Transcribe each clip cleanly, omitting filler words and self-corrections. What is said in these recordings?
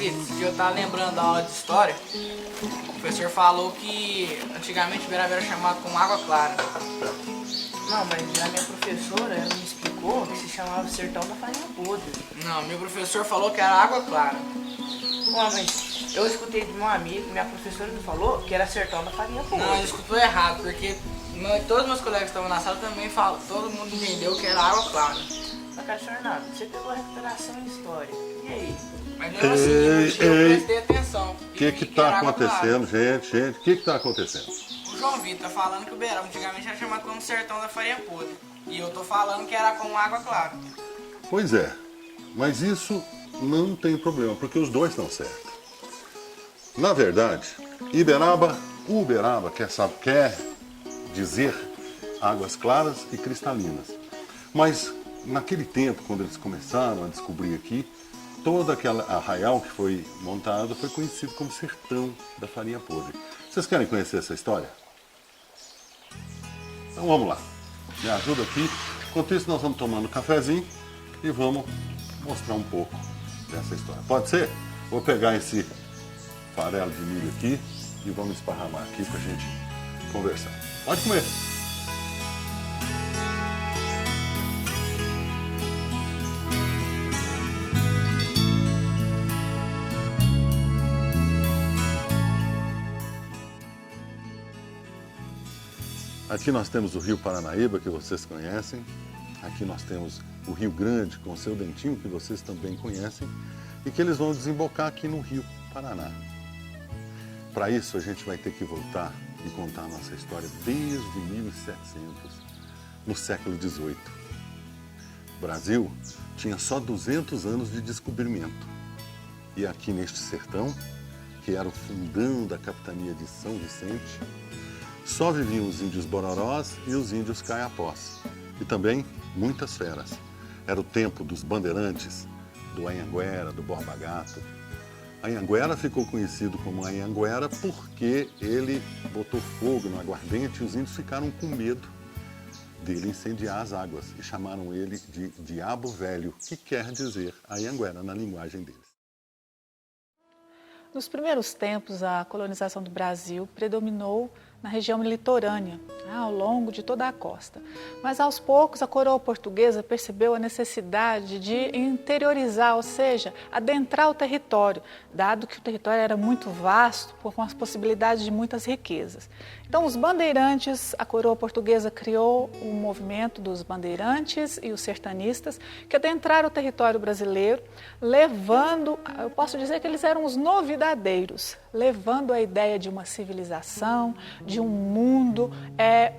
Vitor, esse dia eu tava lembrando da aula de história. O professor falou que antigamente Uberaba era chamado como Água Clara. Não, mas a minha professora, ela me explicou que se chamava Sertão da Farinha Podre. Não, meu professor falou que era Água Clara. Ué, mas eu escutei de meu amigo, minha professora me falou que era Sertão da Farinha Podre. Não, ele escutou errado, porque todos os meus colegas que estavam na sala também falam, todo mundo entendeu que era Água Clara. Mas, cara, Fernando, você pegou a recuperação em história. E aí? Mas mesmo assim, eu prestei atenção. O que tá acontecendo, gente? O que tá acontecendo? O João Vitor tá falando que o Uberaba antigamente era chamado como Sertão da Farinha Podre. E eu tô falando que era como Água Clara. Pois é, mas isso não tem problema, porque os dois estão certos. Na verdade, Uberaba quer dizer águas claras e cristalinas. Mas naquele tempo, quando eles começaram a descobrir aqui, todo aquele arraial que foi montado foi conhecido como Sertão da Farinha Podre. Vocês querem conhecer essa história? Então vamos lá. Me ajuda aqui. Enquanto isso, nós vamos tomando um cafezinho e vamos mostrar um pouco dessa história. Pode ser? Vou pegar esse farelo de milho aqui e vamos esparramar aqui pra gente conversar. Pode comer. Aqui nós temos o Rio Paranaíba, que vocês conhecem. Aqui nós temos o Rio Grande, com seu dentinho, que vocês também conhecem. E que eles vão desembocar aqui no Rio Paraná. Para isso, a gente vai ter que voltar e contar a nossa história desde 1700, no século XVIII. O Brasil tinha só 200 anos de descobrimento. E aqui neste sertão, que era o fundão da capitania de São Vicente, só viviam os índios bororós e os índios caiapós. E também muitas feras. Era o tempo dos bandeirantes, do Anhanguera, do Borba Gato. Anhanguera ficou conhecido como Anhanguera porque ele botou fogo no aguardente e os índios ficaram com medo dele incendiar as águas e chamaram ele de Diabo Velho, que quer dizer Anhanguera na linguagem deles. Nos primeiros tempos, a colonização do Brasil predominou na região litorânea, ao longo de toda a costa. Mas aos poucos a coroa portuguesa percebeu a necessidade de interiorizar, ou seja, adentrar o território, dado que o território era muito vasto, com as possibilidades de muitas riquezas. Então os bandeirantes, a coroa portuguesa criou o movimento dos bandeirantes e os sertanistas que adentraram o território brasileiro, levando, eu posso dizer que eles eram os novidadeiros, levando a ideia de uma civilização, de um mundo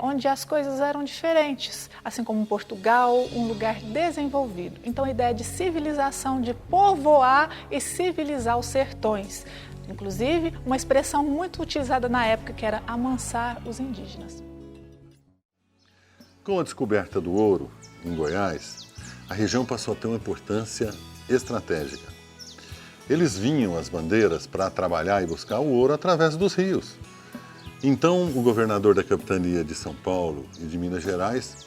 onde as coisas eram diferentes, assim como Portugal, um lugar desenvolvido. Então a ideia de civilização, de povoar e civilizar os sertões. Inclusive, uma expressão muito utilizada na época, que era amansar os indígenas. Com a descoberta do ouro em Goiás, a região passou a ter uma importância estratégica. Eles vinham as bandeiras para trabalhar e buscar o ouro através dos rios. Então, o governador da capitania de São Paulo e de Minas Gerais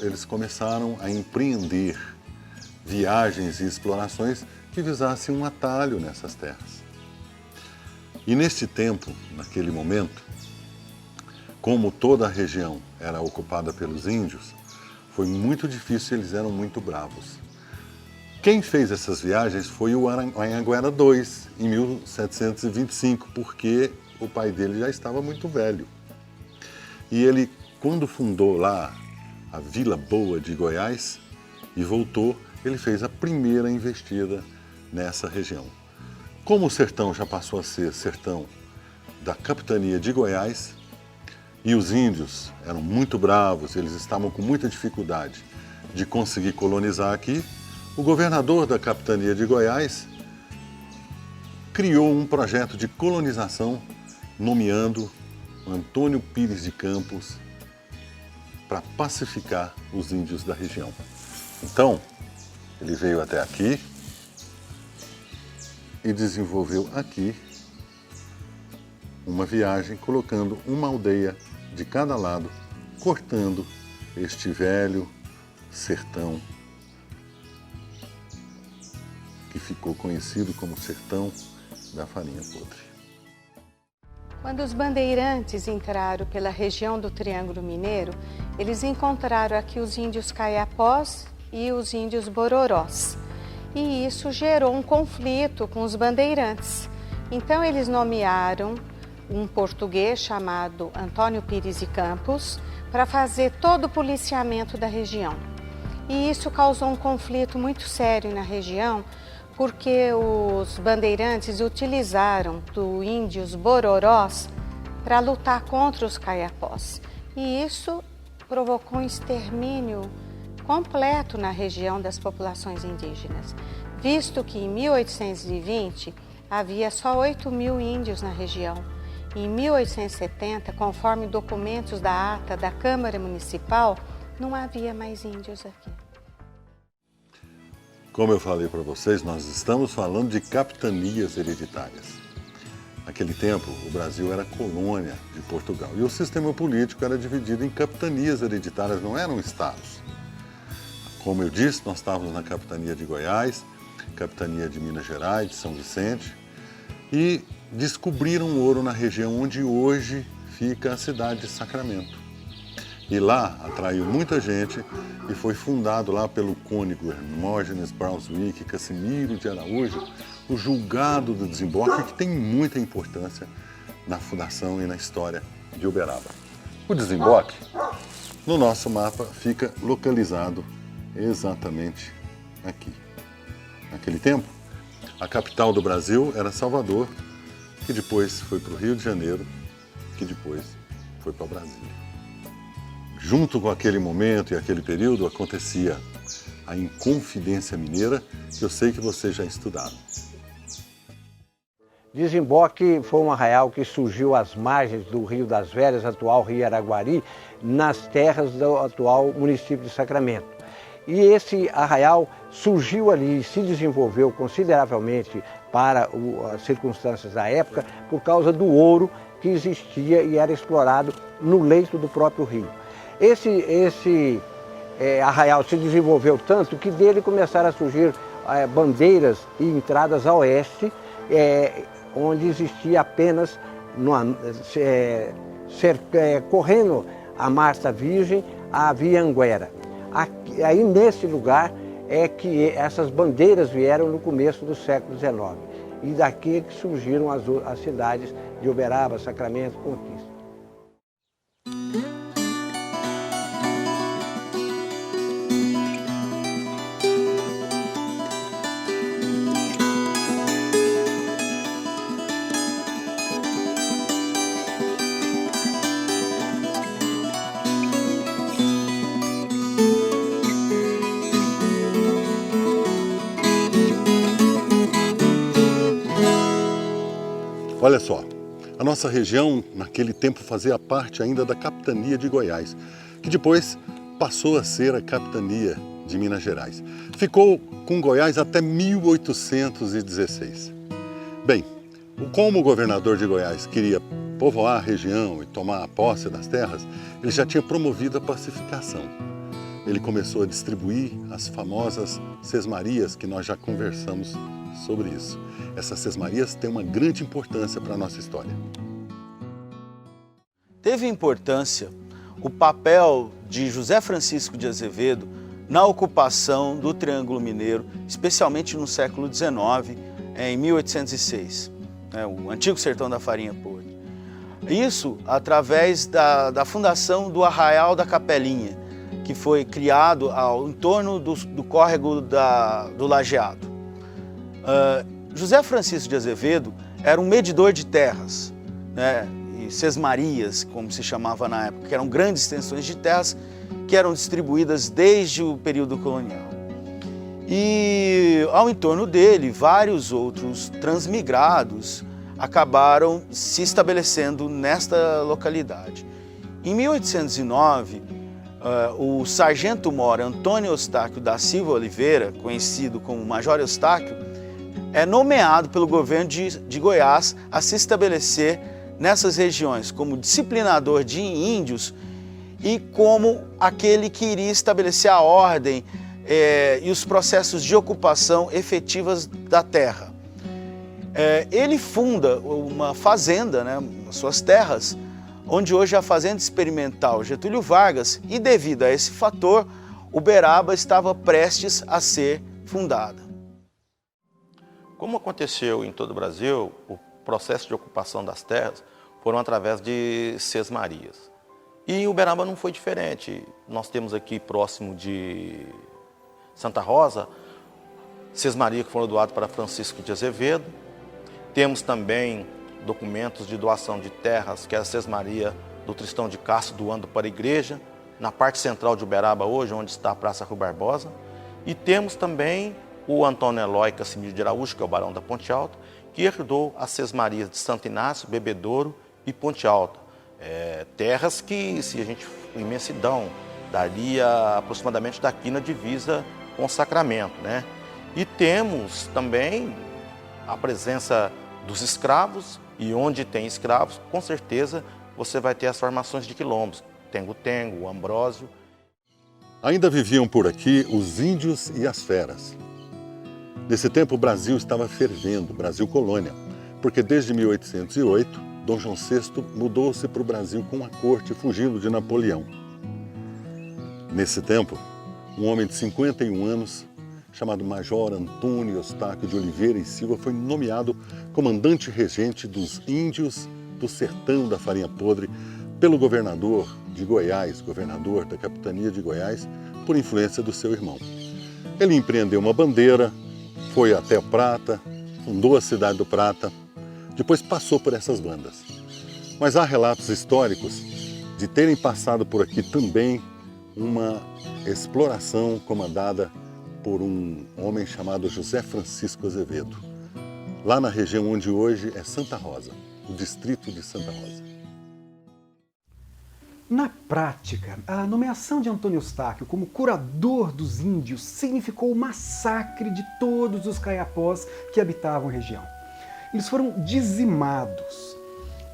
eles começaram a empreender viagens e explorações que visassem um atalho nessas terras. E neste tempo, naquele momento, como toda a região era ocupada pelos índios, foi muito difícil, eles eram muito bravos. Quem fez essas viagens foi o Anhanguera II, em 1725, porque o pai dele já estava muito velho. E ele, quando fundou lá a Vila Boa de Goiás e voltou, ele fez a primeira investida nessa região. Como o sertão já passou a ser sertão da capitania de Goiás, e os índios eram muito bravos, eles estavam com muita dificuldade de conseguir colonizar aqui, o governador da capitania de Goiás criou um projeto de colonização, nomeando Antônio Pires de Campos para pacificar os índios da região. Então, ele veio até aqui e desenvolveu aqui uma viagem, colocando uma aldeia de cada lado, cortando este velho sertão que ficou conhecido como Sertão da Farinha Podre. Quando os bandeirantes entraram pela região do Triângulo Mineiro, eles encontraram aqui os índios Caiapós e os índios Bororós. E isso gerou um conflito com os bandeirantes. Então eles nomearam um português chamado Antônio Pires de Campos para fazer todo o policiamento da região. E isso causou um conflito muito sério na região, porque os bandeirantes utilizaram dos índios Bororós para lutar contra os Caiapós. E isso provocou um extermínio completo na região das populações indígenas, visto que em 1820 havia só 8.000 índios na região. Em 1870, conforme documentos da ata da Câmara Municipal, não havia mais índios aqui. Como eu falei para vocês, nós estamos falando de capitanias hereditárias. Naquele tempo, o Brasil era colônia de Portugal e o sistema político era dividido em capitanias hereditárias, não eram estados. Como eu disse, nós estávamos na capitania de Goiás, capitania de Minas Gerais, de São Vicente, e descobriram ouro na região onde hoje fica a cidade de Sacramento. E lá atraiu muita gente e foi fundado lá pelo cônego Hermógenes Braunschweig Casimiro de Araújo, o julgado do desemboque, que tem muita importância na fundação e na história de Uberaba. O desemboque, no nosso mapa, fica localizado exatamente aqui. Naquele tempo, a capital do Brasil era Salvador, que depois foi para o Rio de Janeiro, que depois foi para Brasília. Junto com aquele momento e aquele período acontecia a Inconfidência Mineira, que eu sei que vocês já estudaram. Desemboque foi um arraial que surgiu às margens do Rio das Velhas, atual Rio Araguari, nas terras do atual município de Sacramento. E esse arraial surgiu ali e se desenvolveu consideravelmente para as circunstâncias da época por causa do ouro que existia e era explorado no leito do próprio rio. Esse arraial se desenvolveu tanto que dele começaram a surgir bandeiras e entradas a oeste, onde existia apenas, correndo a Marta Virgem, a Via Anguera. Aí nesse lugar é que essas bandeiras vieram no começo do século XIX. E daqui é que surgiram as cidades de Uberaba, Sacramento, Conquista. Olha só, a nossa região naquele tempo fazia parte ainda da capitania de Goiás, que depois passou a ser a capitania de Minas Gerais. Ficou com Goiás até 1816. Bem, como o governador de Goiás queria povoar a região e tomar a posse das terras, ele já tinha promovido a pacificação. Ele começou a distribuir as famosas sesmarias, que nós já conversamos sobre isso. Essas sesmarias têm uma grande importância para a nossa história. Teve importância o papel de José Francisco de Azevedo na ocupação do Triângulo Mineiro, especialmente no século XIX, em 1806, o antigo Sertão da Farinha Podre. Isso através da fundação do Arraial da Capelinha, que foi criado em torno do córrego do Lajeado. José Francisco de Azevedo era um medidor de terras, e sesmarias, como se chamava na época, que eram grandes extensões de terras que eram distribuídas desde o período colonial. E ao entorno dele, vários outros transmigrados acabaram se estabelecendo nesta localidade. Em 1809, o sargento-mor Antônio Eustáquio da Silva Oliveira, conhecido como Major Eustáquio, é nomeado pelo governo de Goiás a se estabelecer nessas regiões como disciplinador de índios e como aquele que iria estabelecer a ordem e os processos de ocupação efetivas da terra. Ele funda uma fazenda, né, suas terras, onde hoje é a Fazenda Experimental Getúlio Vargas, e devido a esse fator, Uberaba estava prestes a ser fundada. Como aconteceu em todo o Brasil, o processo de ocupação das terras foram através de sesmarias. E em Uberaba não foi diferente. Nós temos aqui próximo de Santa Rosa, sesmaria que foram doadas para Francisco de Azevedo. Temos também documentos de doação de terras, que é a sesmaria do Tristão de Castro doando para a igreja, na parte central de Uberaba hoje, onde está a Praça Rui Barbosa. E temos também o Antônio Eloy Cassimiro de Araújo, que é o barão da Ponte Alta, que herdou as sesmarias de Santo Inácio, Bebedouro e Ponte Alta. Terras que, se a gente for imensidão, daria aproximadamente daqui na divisa com o Sacramento, né? E temos também a presença dos escravos, e onde tem escravos, com certeza você vai ter as formações de quilombos, Tengo-Tengo, Ambrósio. Ainda viviam por aqui os índios e as feras. Nesse tempo o Brasil estava fervendo, Brasil colônia, porque desde 1808, Dom João VI mudou-se para o Brasil com a corte, fugindo de Napoleão. Nesse tempo, um homem de 51 anos, chamado Major Antônio Eustáquio de Oliveira e Silva, foi nomeado comandante regente dos índios do sertão da Farinha Podre pelo governador de Goiás, governador da capitania de Goiás, por influência do seu irmão. Ele empreendeu uma bandeira, foi até Prata, fundou a cidade do Prata, depois passou por essas bandas. Mas há relatos históricos de terem passado por aqui também uma exploração comandada por um homem chamado José Francisco Azevedo, lá na região onde hoje é Santa Rosa, o distrito de Santa Rosa. Na prática, a nomeação de Antônio Eustáquio como curador dos índios significou o massacre de todos os caiapós que habitavam a região. Eles foram dizimados.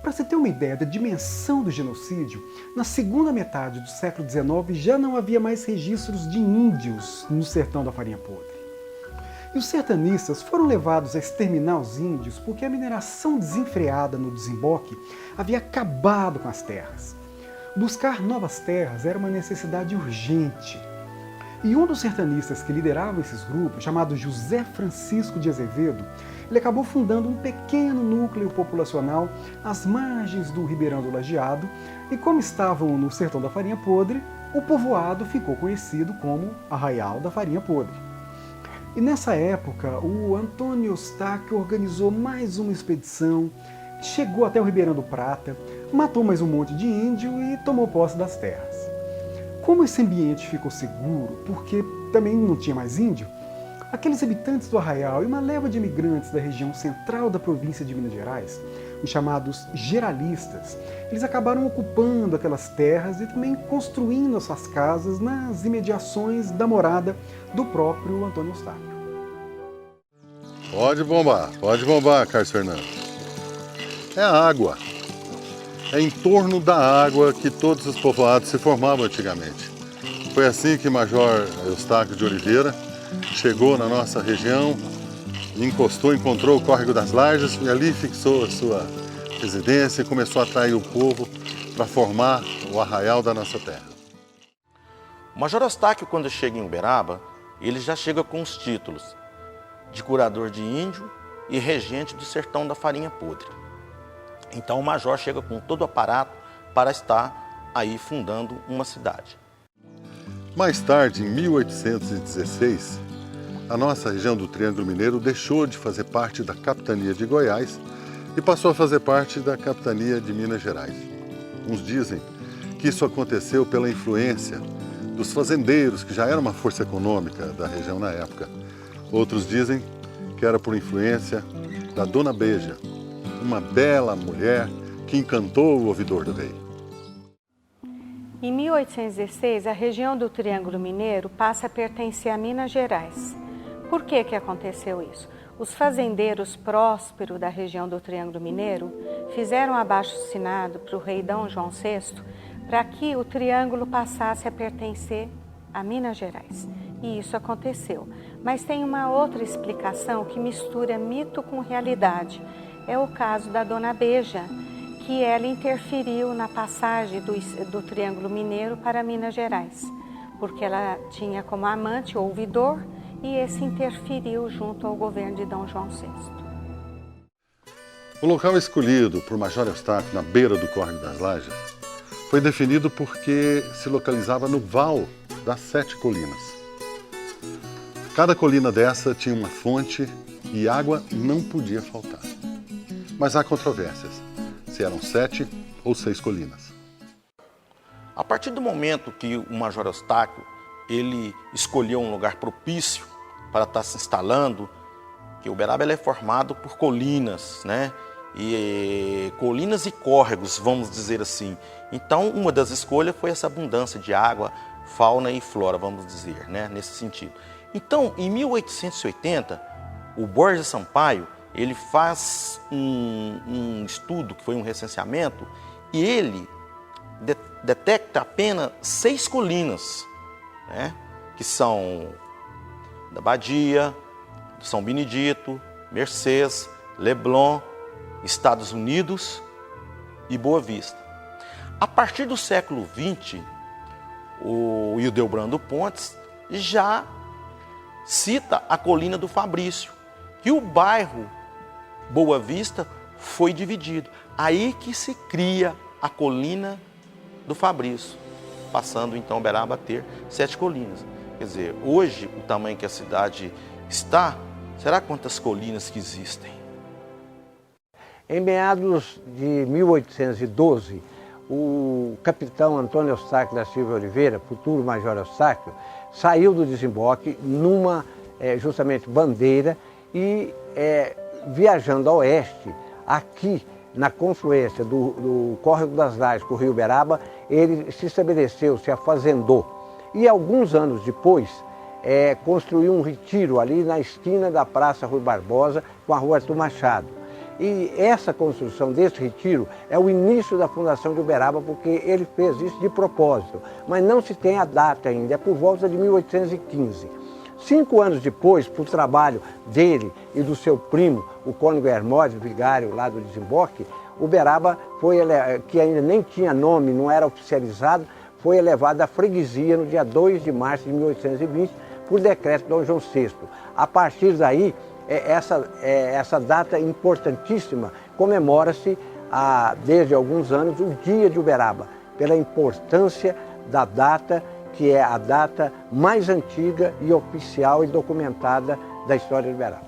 Para você ter uma ideia da dimensão do genocídio, na segunda metade do século XIX já não havia mais registros de índios no sertão da Farinha Podre. E os sertanistas foram levados a exterminar os índios porque a mineração desenfreada no desemboque havia acabado com as terras. Buscar novas terras era uma necessidade urgente. E um dos sertanistas que lideravam esses grupos, chamado José Francisco de Azevedo, ele acabou fundando um pequeno núcleo populacional às margens do Ribeirão do Lajeado, e como estavam no sertão da Farinha Podre, o povoado ficou conhecido como Arraial da Farinha Podre. E nessa época, o Antônio Eustáquio organizou mais uma expedição, chegou até o Ribeirão do Prata, matou mais um monte de índio e tomou posse das terras. Como esse ambiente ficou seguro, porque também não tinha mais índio, aqueles habitantes do Arraial e uma leva de imigrantes da região central da província de Minas Gerais, os chamados geralistas, eles acabaram ocupando aquelas terras e também construindo as suas casas nas imediações da morada do próprio Antônio Eustáquio. Pode bombar, Carlos Fernando. É a água. É em torno da água que todos os povoados se formavam antigamente. Foi assim que Major Eustáquio de Oliveira chegou na nossa região, encontrou o Córrego das Lajes e ali fixou a sua residência e começou a atrair o povo para formar o arraial da nossa terra. O Major Eustáquio, quando chega em Uberaba, ele já chega com os títulos de curador de índio e regente do sertão da Farinha Podre. Então o major chega com todo o aparato para estar aí fundando uma cidade. Mais tarde, em 1816, a nossa região do Triângulo Mineiro deixou de fazer parte da capitania de Goiás e passou a fazer parte da capitania de Minas Gerais. Uns dizem que isso aconteceu pela influência dos fazendeiros, que já era uma força econômica da região na época. Outros dizem que era por influência da Dona Beija, uma bela mulher que encantou o ouvidor do rei. Em 1816, a região do Triângulo Mineiro passa a pertencer a Minas Gerais. Por que aconteceu isso? Os fazendeiros prósperos da região do Triângulo Mineiro fizeram abaixo-assinado para o rei Dom João VI para que o Triângulo passasse a pertencer a Minas Gerais. e isso aconteceu. Mas tem uma outra explicação que mistura mito com realidade. É o caso da Dona Beija, que ela interferiu na passagem do Triângulo Mineiro para Minas Gerais, porque ela tinha como amante o ouvidor e esse interferiu junto ao governo de Dom João VI. O local escolhido por Major Eustáquio, na beira do Córrego das Lajes, foi definido porque se localizava no val das 7 colinas. Cada colina dessa tinha uma fonte e água não podia faltar. Mas há controvérsias, se eram 7 ou 6 colinas. A partir do momento que o Major Eustáquio ele escolheu um lugar propício para estar se instalando, que Uberaba é formado por colinas, né? Colinas e córregos, vamos dizer assim. Então, uma das escolhas foi essa abundância de água, fauna e flora, vamos dizer, né? Nesse sentido. Então, em 1880, o Borges Sampaio ele faz um estudo, que foi um recenseamento, e ele detecta apenas 6 colinas, né? Que são da Badia, São Benedito, Mercês, Leblon, Estados Unidos e Boa Vista. A partir do século XX, o Hildebrando Pontes já cita a colina do Fabrício, e o bairro Boa Vista foi dividido. Aí que se cria a colina do Fabrício, passando então Uberaba a ter 7 colinas. Quer dizer, hoje o tamanho que a cidade está, será quantas colinas que existem? Em meados de 1812, o capitão Antônio Eustáquio da Silva Oliveira, futuro Major Eustáquio, saiu do desemboque numa, justamente, bandeira e, viajando a oeste, aqui na confluência do Córrego das Lajes com o Rio Uberaba, ele se estabeleceu, se afazendou. E alguns anos depois, construiu um retiro ali na esquina da Praça Rui Barbosa com a Rua Arthur Machado. E essa construção desse retiro é o início da fundação de Uberaba, porque ele fez isso de propósito. Mas não se tem a data ainda, é por volta de 1815. 5 anos depois, por trabalho dele e do seu primo, o cônego Hermógenes, vigário lá do desemboque, Uberaba foi, que ainda nem tinha nome, não era oficializado, foi elevado à freguesia no dia 2 de março de 1820, por decreto de Dom João VI. A partir daí, essa data importantíssima comemora-se desde alguns anos o Dia de Uberaba, pela importância da data, que é a data mais antiga e oficial e documentada da história de Uberaba.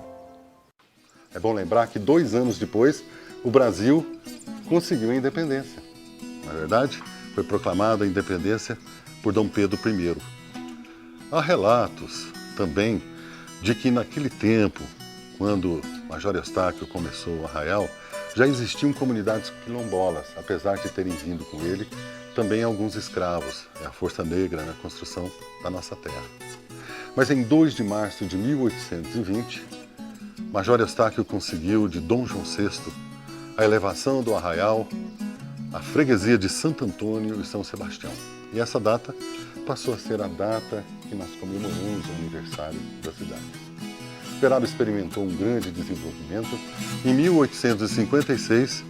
É bom lembrar que 2 anos depois, o Brasil conseguiu a independência. Na verdade, foi proclamada a independência por Dom Pedro I. Há relatos também de que naquele tempo, quando Major Eustáquio começou o arraial, já existiam comunidades quilombolas, apesar de terem vindo com ele também alguns escravos, a força negra na construção da nossa terra. Mas em 2 de março de 1820, Major Eustáquio conseguiu de Dom João VI a elevação do arraial à freguesia de Santo Antônio e São Sebastião. E essa data passou a ser a data que nós comemoramos o aniversário da cidade. Uberaba experimentou um grande desenvolvimento. Em 1856,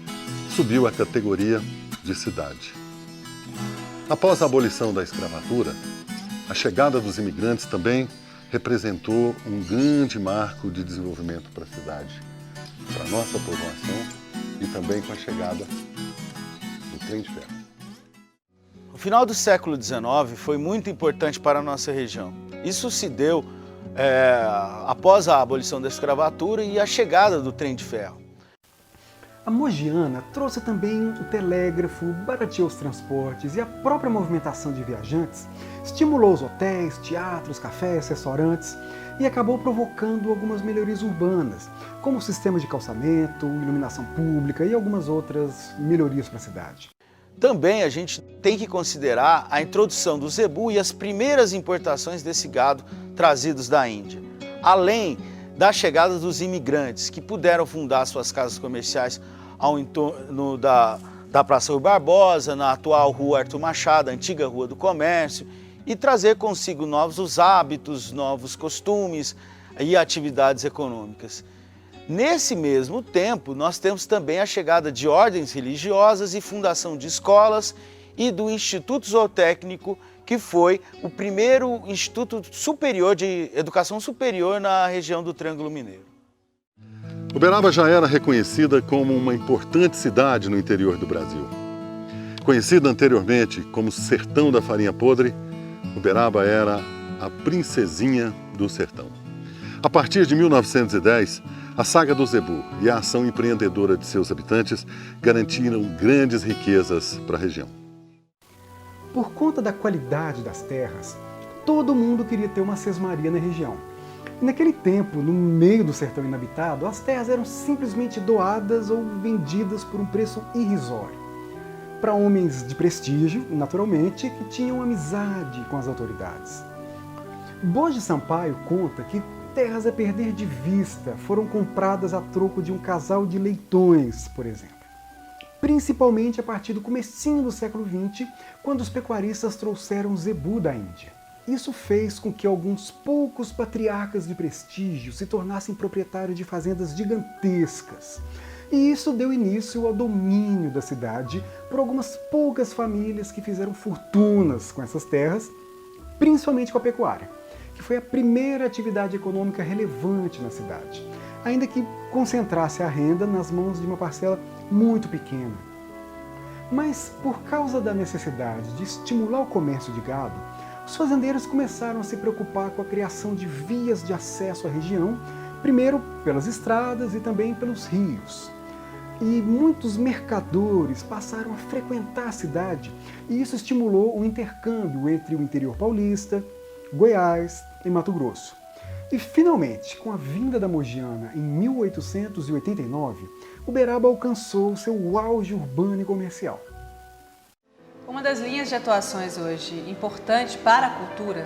subiu à categoria de cidade. Após a abolição da escravatura, a chegada dos imigrantes também representou um grande marco de desenvolvimento para a cidade, para a nossa povoação e também com a chegada do trem de ferro. O final do século XIX foi muito importante para a nossa região. Isso se deu após a abolição da escravatura e a chegada do trem de ferro. A Mogiana trouxe também o telégrafo, barateou os transportes e a própria movimentação de viajantes, estimulou os hotéis, teatros, cafés, restaurantes e acabou provocando algumas melhorias urbanas, como o sistema de calçamento, iluminação pública e algumas outras melhorias para a cidade. Também a gente tem que considerar a introdução do zebu e as primeiras importações desse gado trazidos da Índia, além da chegada dos imigrantes que puderam fundar suas casas comerciais ao entorno da Praça Rui Barbosa, na atual Rua Arthur Machado, a antiga Rua do Comércio, e trazer consigo novos hábitos, novos costumes e atividades econômicas. Nesse mesmo tempo, nós temos também a chegada de ordens religiosas e fundação de escolas e do Instituto Zootécnico, que foi o primeiro instituto superior de educação superior na região do Triângulo Mineiro. Uberaba já era reconhecida como uma importante cidade no interior do Brasil. Conhecida anteriormente como Sertão da Farinha Podre, Uberaba era a princesinha do sertão. A partir de 1910, a saga do Zebu e a ação empreendedora de seus habitantes garantiram grandes riquezas para a região. Por conta da qualidade das terras, todo mundo queria ter uma sesmaria na região. E naquele tempo, no meio do sertão inabitado, as terras eram simplesmente doadas ou vendidas por um preço irrisório. Para homens de prestígio, naturalmente, que tinham amizade com as autoridades. Borges Sampaio conta que terras a perder de vista foram compradas a troco de um casal de leitões, por exemplo. Principalmente a partir do comecinho do século XX, quando os pecuaristas trouxeram o zebu da Índia. Isso fez com que alguns poucos patriarcas de prestígio se tornassem proprietários de fazendas gigantescas. E isso deu início ao domínio da cidade por algumas poucas famílias que fizeram fortunas com essas terras, principalmente com a pecuária, que foi a primeira atividade econômica relevante na cidade, ainda que concentrasse a renda nas mãos de uma parcela muito pequena. Mas por causa da necessidade de estimular o comércio de gado, os fazendeiros começaram a se preocupar com a criação de vias de acesso à região, primeiro pelas estradas e também pelos rios. E muitos mercadores passaram a frequentar a cidade, e isso estimulou o intercâmbio entre o interior paulista, Goiás e Mato Grosso. E finalmente, com a vinda da Mogiana em 1889, Uberaba alcançou seu auge urbano e comercial. Uma das linhas de atuações hoje importante para a cultura,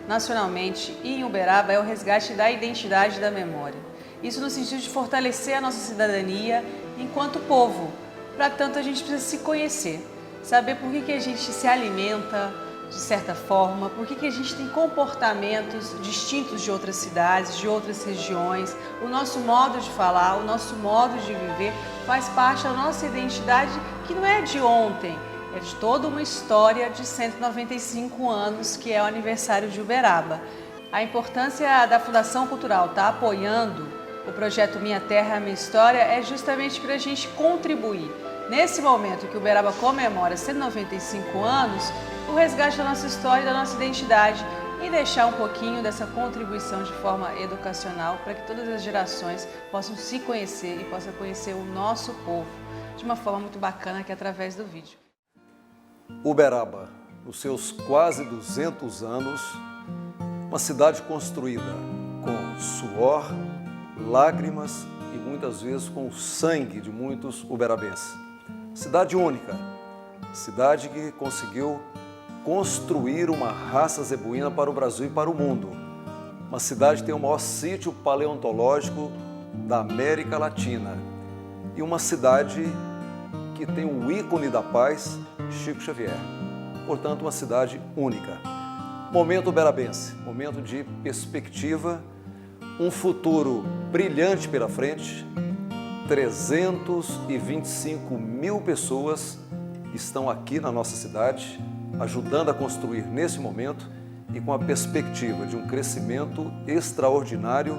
nacionalmente e em Uberaba, é o resgate da identidade e da memória. Isso no sentido de fortalecer a nossa cidadania enquanto povo. Para tanto, a gente precisa se conhecer, saber por que a gente se alimenta de certa forma, por que a gente tem comportamentos distintos de outras cidades, de outras regiões. O nosso modo de falar, o nosso modo de viver faz parte da nossa identidade, que não é de ontem, é de toda uma história de 195 anos, que é o aniversário de Uberaba. A importância da Fundação Cultural estar apoiando o projeto Minha Terra, Minha História é justamente para a gente contribuir. Nesse momento que Uberaba comemora 195 anos, o resgate da nossa história e da nossa identidade e deixar um pouquinho dessa contribuição de forma educacional para que todas as gerações possam se conhecer e possam conhecer o nosso povo de uma forma muito bacana, que é através do vídeo. Uberaba, nos seus quase 200 anos, uma cidade construída com suor, lágrimas e muitas vezes com o sangue de muitos uberabenses. Cidade única, cidade que conseguiu construir uma raça zebuína para o Brasil e para o mundo. Uma cidade que tem o maior sítio paleontológico da América Latina e uma cidade que tem o ícone da paz, Chico Xavier. Portanto, uma cidade única. Momento uberabense, momento de perspectiva, um futuro brilhante pela frente. 325 mil pessoas estão aqui na nossa cidade, ajudando a construir nesse momento e com a perspectiva de um crescimento extraordinário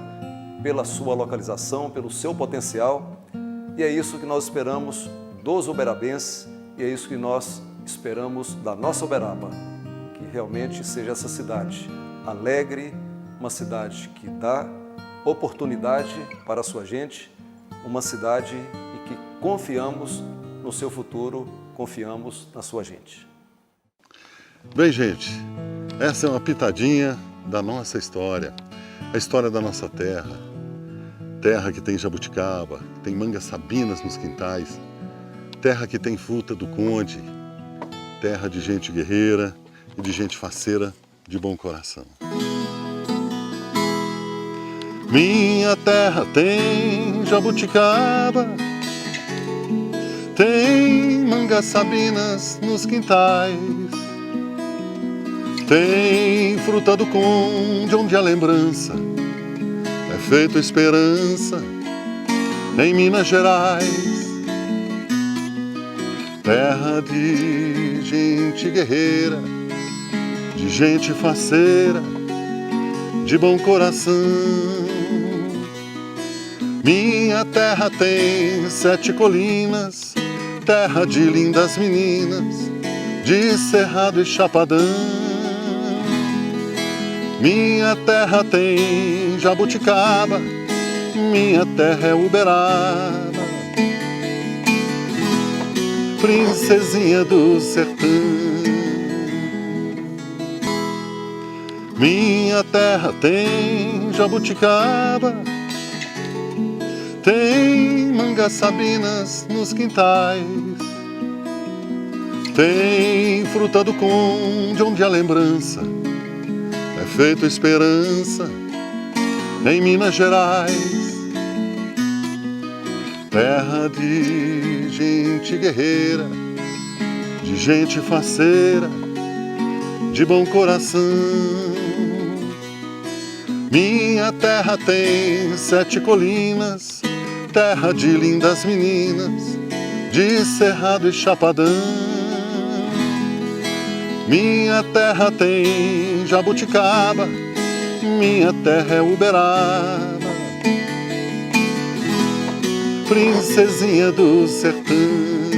pela sua localização, pelo seu potencial. E é isso que nós esperamos dos uberabenses e é isso que nós esperamos da nossa Uberaba, que realmente seja essa cidade alegre, uma cidade que dá oportunidade para a sua gente, uma cidade em que confiamos no seu futuro, confiamos na sua gente. Bem, gente, essa é uma pitadinha da nossa história, a história da nossa terra. Terra que tem jabuticaba, que tem mangas sabinas nos quintais, terra que tem fruta do conde, terra de gente guerreira e de gente faceira de bom coração. Minha terra tem jabuticaba, tem mangas sabinas nos quintais, Tem fruta do conde onde a lembrança é feito esperança. Em Minas Gerais, terra de gente guerreira, de gente faceira, de bom coração. Minha terra tem 7 colinas, terra de lindas meninas, de cerrado e chapadão. Minha terra tem jabuticaba, minha terra é Uberaba, princesinha do sertão. Minha terra tem jabuticaba, tem mangas sabinas nos quintais, tem fruta do conde onde a lembrança é feito esperança. Em Minas Gerais, terra de gente guerreira, de gente faceira, de bom coração. Minha terra tem 7 colinas, terra de lindas meninas, de cerrado e chapadão. Minha terra tem jabuticaba, minha terra é Uberaba, princesinha do sertão.